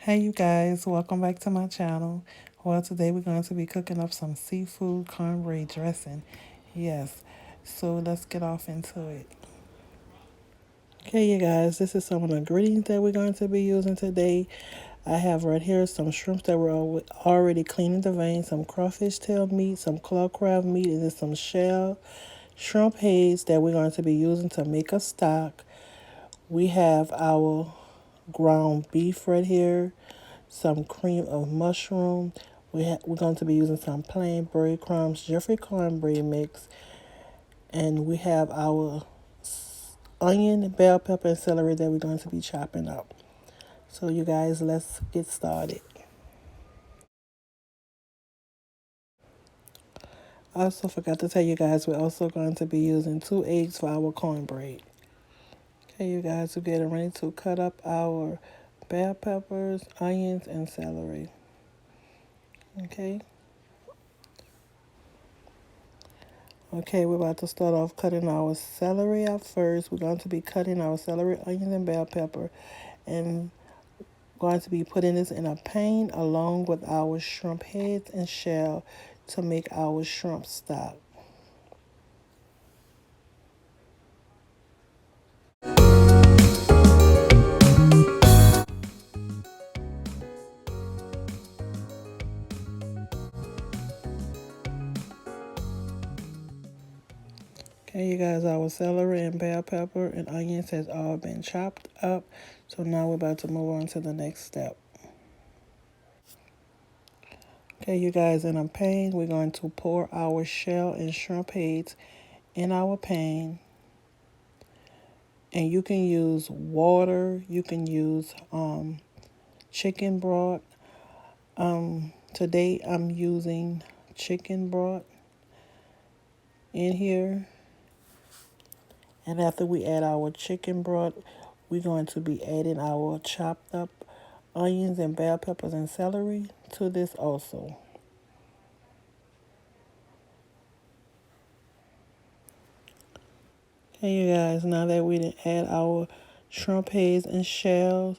Hey you guys, welcome back to my channel. Well, today we're going to be cooking up some seafood cornbread dressing. Yes, so let's get off into it. Okay, you guys, this is some of the ingredients that we're going to be using today. I have right here some shrimps that were already cleaned in the vein, some crawfish tail meat, some claw crab meat, and then some shell shrimp heads that we're going to be using to make a stock. We have our ground beef right here, some cream of mushroom. We're going to be using some plain breadcrumbs, Jeffrey cornbread mix, and we have our onion, bell pepper, and celery that we're going to be chopping up. So you guys, let's get started. I also forgot to tell you guys we're also going to be using 2 eggs for our cornbread. Okay, you guys, we're getting ready to cut up our bell peppers, onions, and celery. Okay. Okay, we're about to start off cutting our celery up first. We're going to be cutting our celery, onions, and bell pepper, and going to be putting this in a pan along with our shrimp heads and shell to make our shrimp stock. Okay, you guys, our celery and bell pepper and onions has all been chopped up. So now we're about to move on to the next step. Okay, you guys, in a pan, we're going to pour our shell and shrimp heads in our pan. And you can use water, you can use chicken broth. Today I'm using chicken broth in here. And after we add our chicken broth, we're going to be adding our chopped up onions and bell peppers and celery to this also. Okay, you guys, now that we didn't add our shrimp heads and shells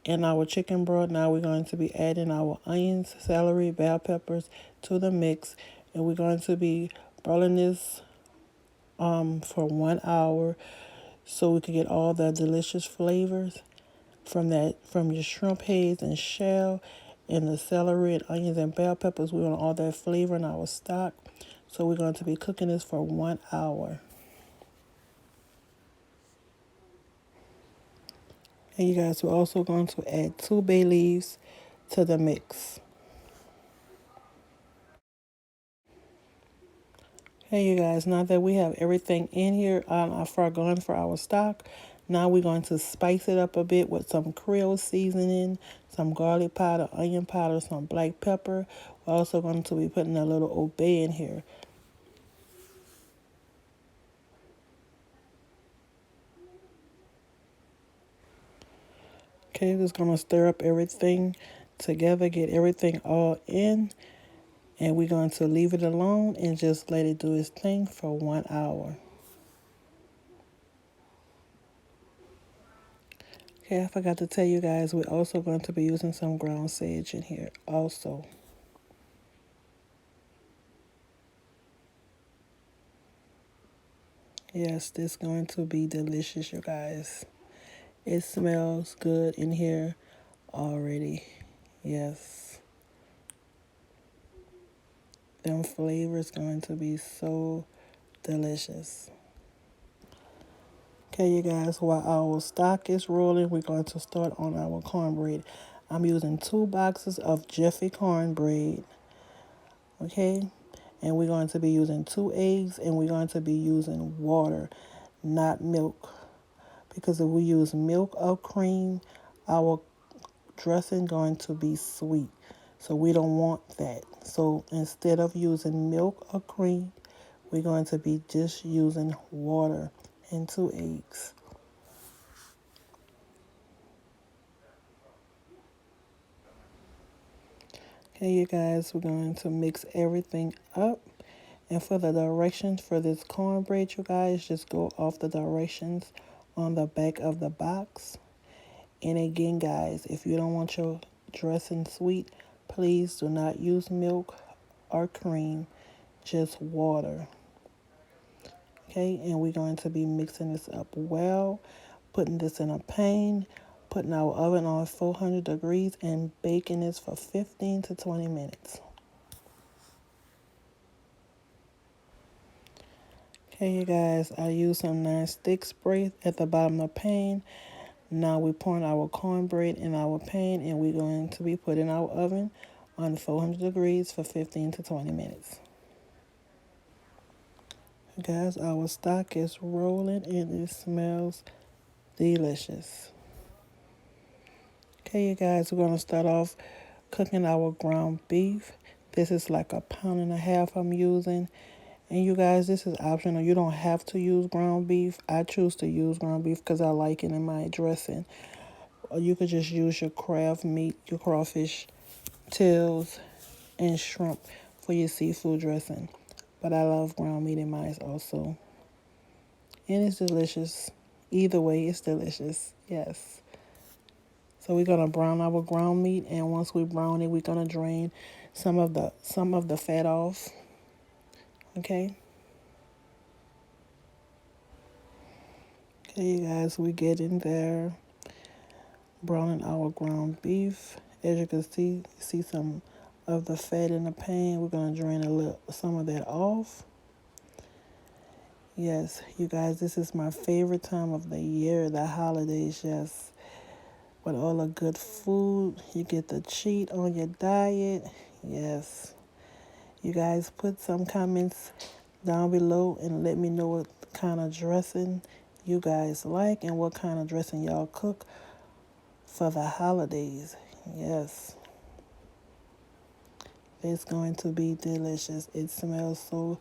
and our chicken broth, now we're going to be adding our onions, celery, bell peppers to the mix. And we're going to be boiling this for 1 hour so we can get all the delicious flavors from your shrimp heads and shell and the celery and onions and bell peppers. We want all that flavor in our stock. So we're going to be cooking this for 1 hour. And you guys, we're also going to add 2 bay leaves to the mix. Hey you guys, now that we have everything in here for going for our stock, now we're going to spice it up a bit with some Creole seasoning, some garlic powder, onion powder, some black pepper. We're also going to be putting a little Old Bay in here. Okay, just going to stir up everything together, get everything all in, and we're going to leave it alone and just let it do its thing for 1 hour. Okay, I forgot to tell you guys, we're also going to be using some ground sage in here also. Yes, this is going to be delicious, you guys. It smells good in here already. Yes. Them flavors going to be so delicious. Okay, you guys, while our stock is rolling, we're going to start on our cornbread. I'm using 2 boxes of Jiffy cornbread. Okay, and we're going to be using 2 eggs, and we're going to be using water, not milk. Because if we use milk or cream, our dressing going to be sweet. So we don't want that. So instead of using milk or cream, we're going to be just using water and 2 eggs. Okay, you guys, we're going to mix everything up. And for the directions for this cornbread, you guys, just go off the directions on the back of the box. And again, guys, if you don't want your dressing sweet, please do not use milk or cream, just water. Okay, and we're going to be mixing this up well, putting this in a pan, putting our oven on 400 degrees, and baking this for 15 to 20 minutes. Okay, you guys, I used some non-stick spray at the bottom of the pan. Now we're pouring our cornbread in our pan, and we're going to be putting our oven on 400 degrees for 15 to 20 minutes. Guys, our stock is rolling and it smells delicious. Okay, you guys, we're going to start off cooking our ground beef. This is like 1.5 pounds I'm using. And you guys, this is optional. You don't have to use ground beef. I choose to use ground beef because I like it in my dressing. Or you could just use your crab meat, your crawfish, tails, and shrimp for your seafood dressing. But I love ground meat in mine also. And it's delicious. Either way, it's delicious. Yes. So we're gonna brown our ground meat, and once we brown it, we're gonna drain some of the fat off. Okay. Okay, you guys, we get in there browning our ground beef. As you can see some of the fat in the pan. We're gonna drain some of that off. Yes, you guys, this is my favorite time of the year, the holidays. Yes, with all the good food, you get to cheat on your diet. Yes, you guys, put some comments down below and let me know what kind of dressing you guys like and what kind of dressing y'all cook for the holidays. Yes, it's going to be delicious. It smells so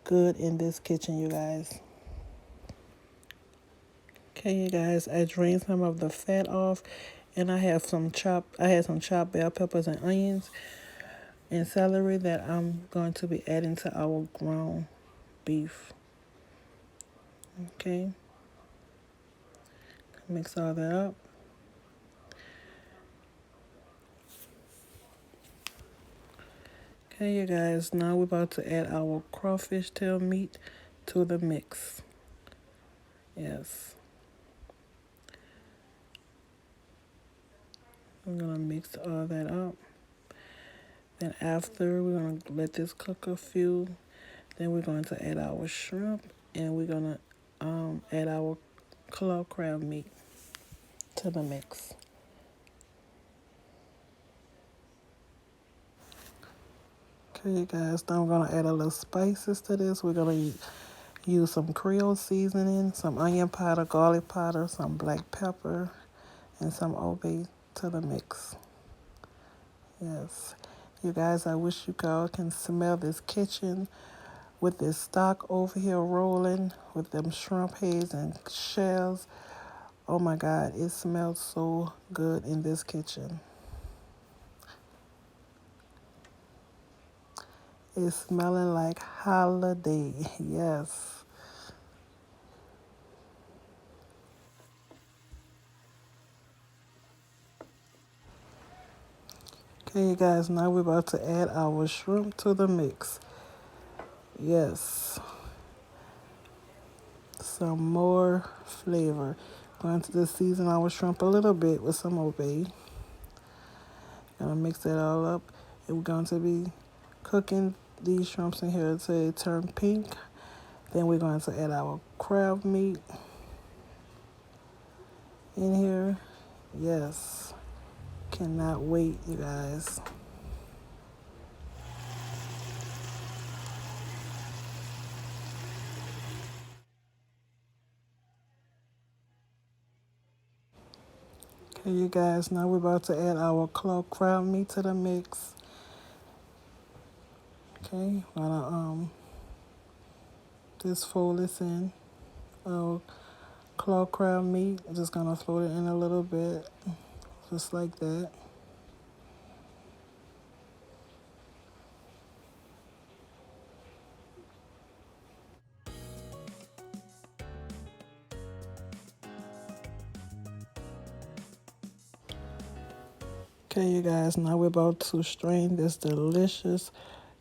good in this kitchen, you guys. Okay, you guys, I drained some of the fat off, and I had some chopped bell peppers and onions and celery that I'm going to be adding to our ground beef. Okay, mix all that up. Okay, you guys, now we're about to add our crawfish tail meat to the mix. Yes, we're gonna mix all that up. Then after, we're gonna let this cook a few. Then we're going to add our shrimp, and we're gonna add our claw crab meat to the mix. Okay, you guys, now we're gonna add a little spices to this. We're gonna use some Creole seasoning, some onion powder, garlic powder, some black pepper, and some Old Bay to the mix. Yes. You guys, I wish you all can smell this kitchen with this stock over here rolling with them shrimp heads and shells. Oh my God, it smells so good in this kitchen. It's smelling like holiday. Yes. Okay, you guys, now we're about to add our shrimp to the mix. Yes. Some more flavor. Going to just season our shrimp a little bit with some obey. Gonna mix that all up. And we're going to be cooking these shrimps in here until they turn pink. Then we're going to add our crab meat in here. Yes. Cannot wait, you guys. Okay, you guys, now we're about to add our claw crab meat to the mix. Okay, gonna just fold this in. Our claw crab meat, just gonna float it in a little bit, just like that. Okay, you guys, now we're about to strain this delicious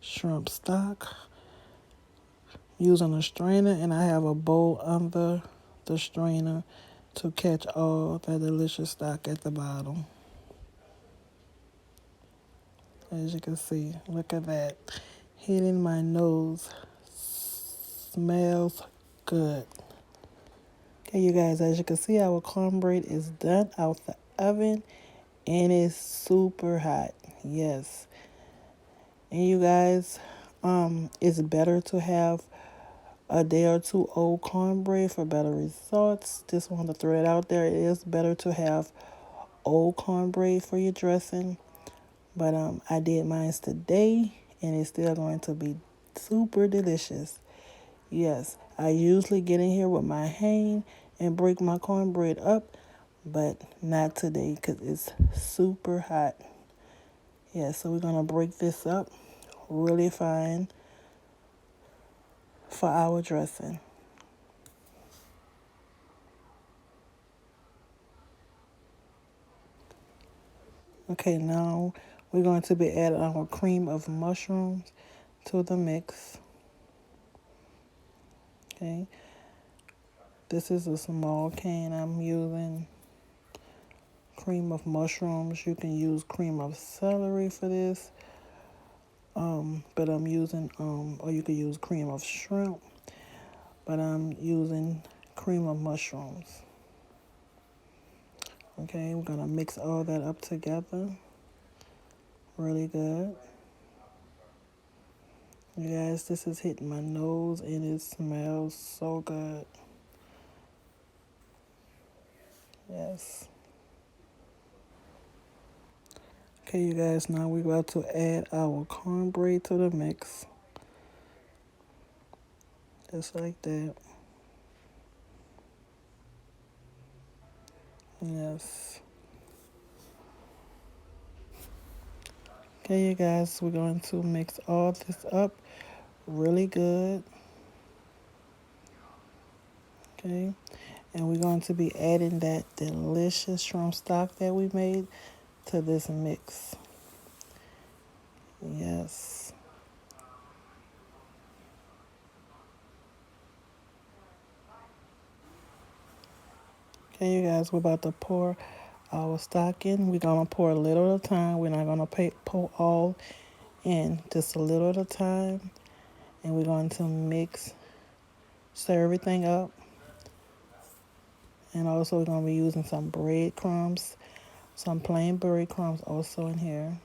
shrimp stock using a strainer, and I have a bowl under the strainer to catch all that delicious stock at the bottom. As you can see, look at that. Hitting my nose. Smells good. Okay, you guys, as you can see, our cornbread is done out the oven and it's super hot. Yes. And you guys, it's better to have a day or two old cornbread for better results. Just want to throw it out there. It is better to have old cornbread for your dressing. But I did mine today and it's still going to be super delicious. Yes, I usually get in here with my hand and break my cornbread up, but not today because it's super hot. Yeah, so we're going to break this up really fine for our dressing. Okay, now we're going to be adding our cream of mushrooms to the mix. Okay, this is a small can I'm using. Cream of mushrooms. You can use cream of celery for this. But I'm using or you could use cream of shrimp, but I'm using cream of mushrooms. Okay, we're gonna mix all that up together really good. You guys, this is hitting my nose and it smells so good. Yes. Okay, you guys, now we're about to add our cornbread to the mix. Just like that. Yes. Okay, you guys, we're going to mix all this up really good. Okay, and we're going to be adding that delicious shrimp stock that we made to this mix. Yes. Okay, you guys, we're about to pour our stock in. We're going to pour a little at a time. We're not going to pour all in, just a little at a time. And we're going to stir everything up. And also, we're going to be using some breadcrumbs, some plain breadcrumbs also in here.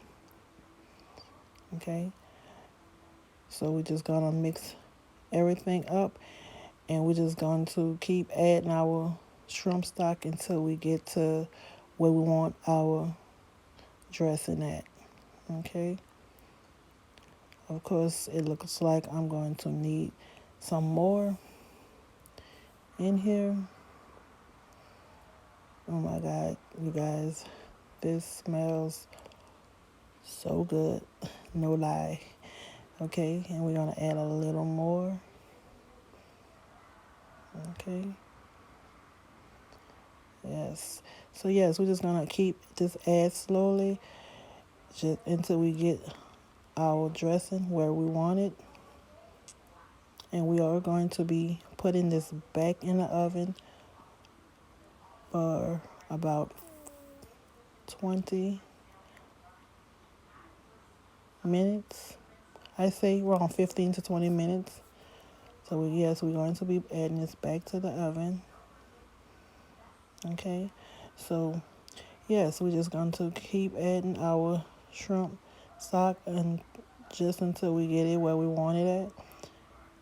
Okay, so we're just going to mix everything up, and we're just going to keep adding our shrimp stock until we get to where we want our dressing at. Okay, of course it looks like I'm going to need some more in here. Oh my god, you guys, this smells so good, no lie. Okay, and we're going to add a little more. Okay, yes, so yes, we're just going to keep just add slowly just until we get our dressing where we want it. And we are going to be putting this back in the oven for about 20 minutes. I say around 15 to 20 minutes. So yes, we're going to be adding this back to the oven. Okay, so yes, we're just going to keep adding our shrimp stock and just until we get it where we want it at.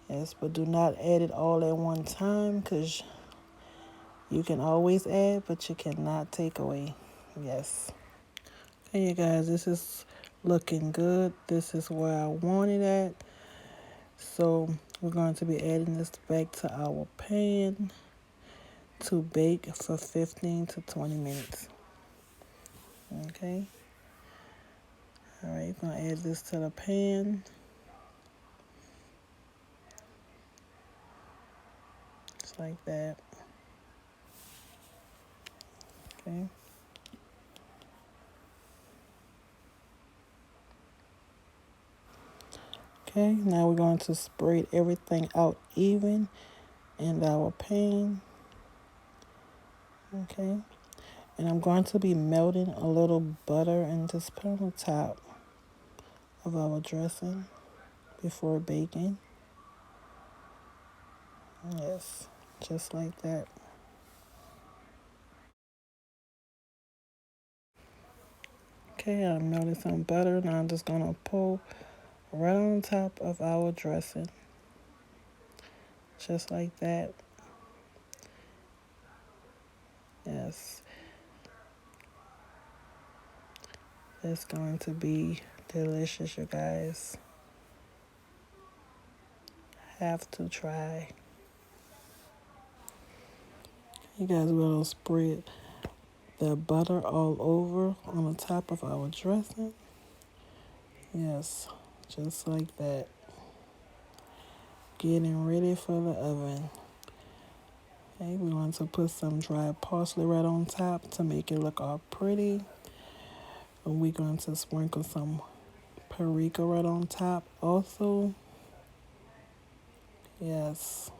Yes, but do not add it all at one time because you can always add, but you cannot take away. Yes. Hey, you guys, this is looking good. This is where I want it at. So we're going to be adding this back to our pan to bake for 15 to 20 minutes. Okay. All right, going to add this to the pan. Just like that. Okay. Okay, now we're going to spread everything out even in our pan. Okay, and I'm going to be melting a little butter and just put on the top of our dressing before baking. Yes, just like that. Okay, I melted some butter. Now I'm just gonna pour right on top of our dressing, just like that. Yes, it's going to be delicious, you guys. Have to try. You guys will spread the butter all over on the top of our dressing. Yes, just like that. Getting ready for the oven. Okay, we want to put some dried parsley right on top to make it look all pretty. And we're going to sprinkle some paprika right on top also. Yes,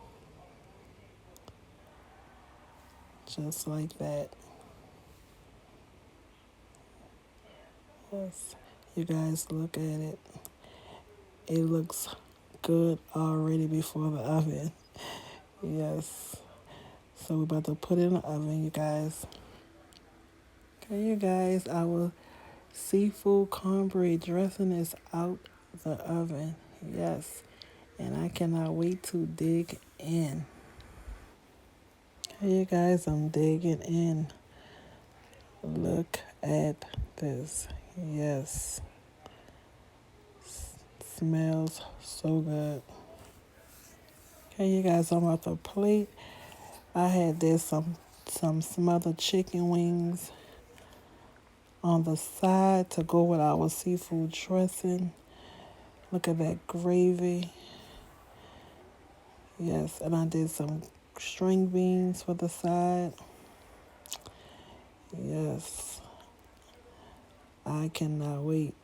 just like that. Yes, you guys look at it. It looks good already before the oven. Yes. So we're about to put it in the oven, you guys. Okay, you guys, our seafood cornbread dressing is out the oven. Yes. And I cannot wait to dig in. Hey, you guys, I'm digging in. Look at this. Yes. Smells so good. Okay, you guys, I'm off the plate. I had this some smothered chicken wings on the side to go with our seafood dressing. Look at that gravy. Yes, and I did some string beans for the side. Yes, I cannot wait.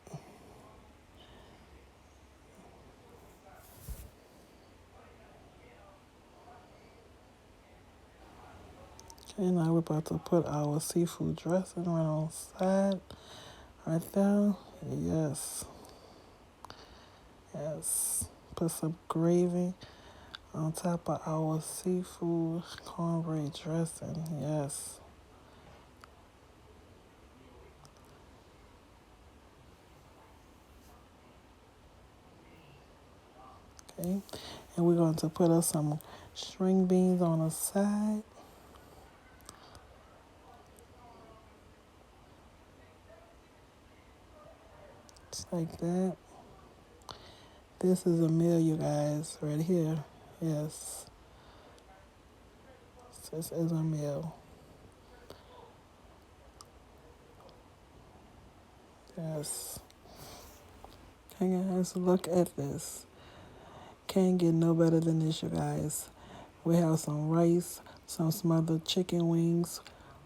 Okay, now we're about to put our seafood dressing right on the side. Right there. Yes. Yes. Put some gravy on top of our seafood cornbread dressing. Yes. Okay. And we're going to put us some string beans on the side. Just like that. This is a meal, you guys, right here. Yes. This is a meal. Yes. Okay, guys, look at this. Can't get no better than this, you guys. We have some rice, some smothered chicken wings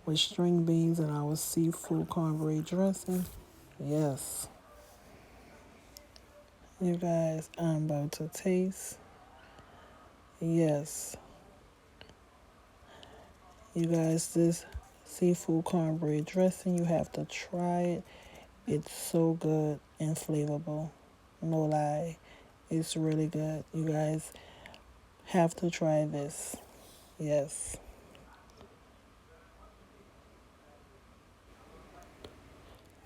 with string beans and our seafood cornbread dressing. Yes. You guys, I'm about to taste. Yes. You guys, this seafood cornbread dressing, you have to try it. It's so good and flavorful. No lie. It's really good. You guys have to try this. Yes.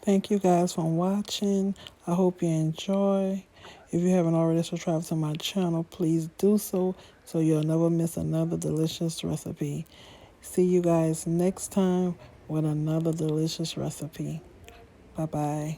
Thank you guys for watching. I hope you enjoy. If you haven't already subscribed to my channel, please do so you'll never miss another delicious recipe. See you guys next time with another delicious recipe. Bye-bye.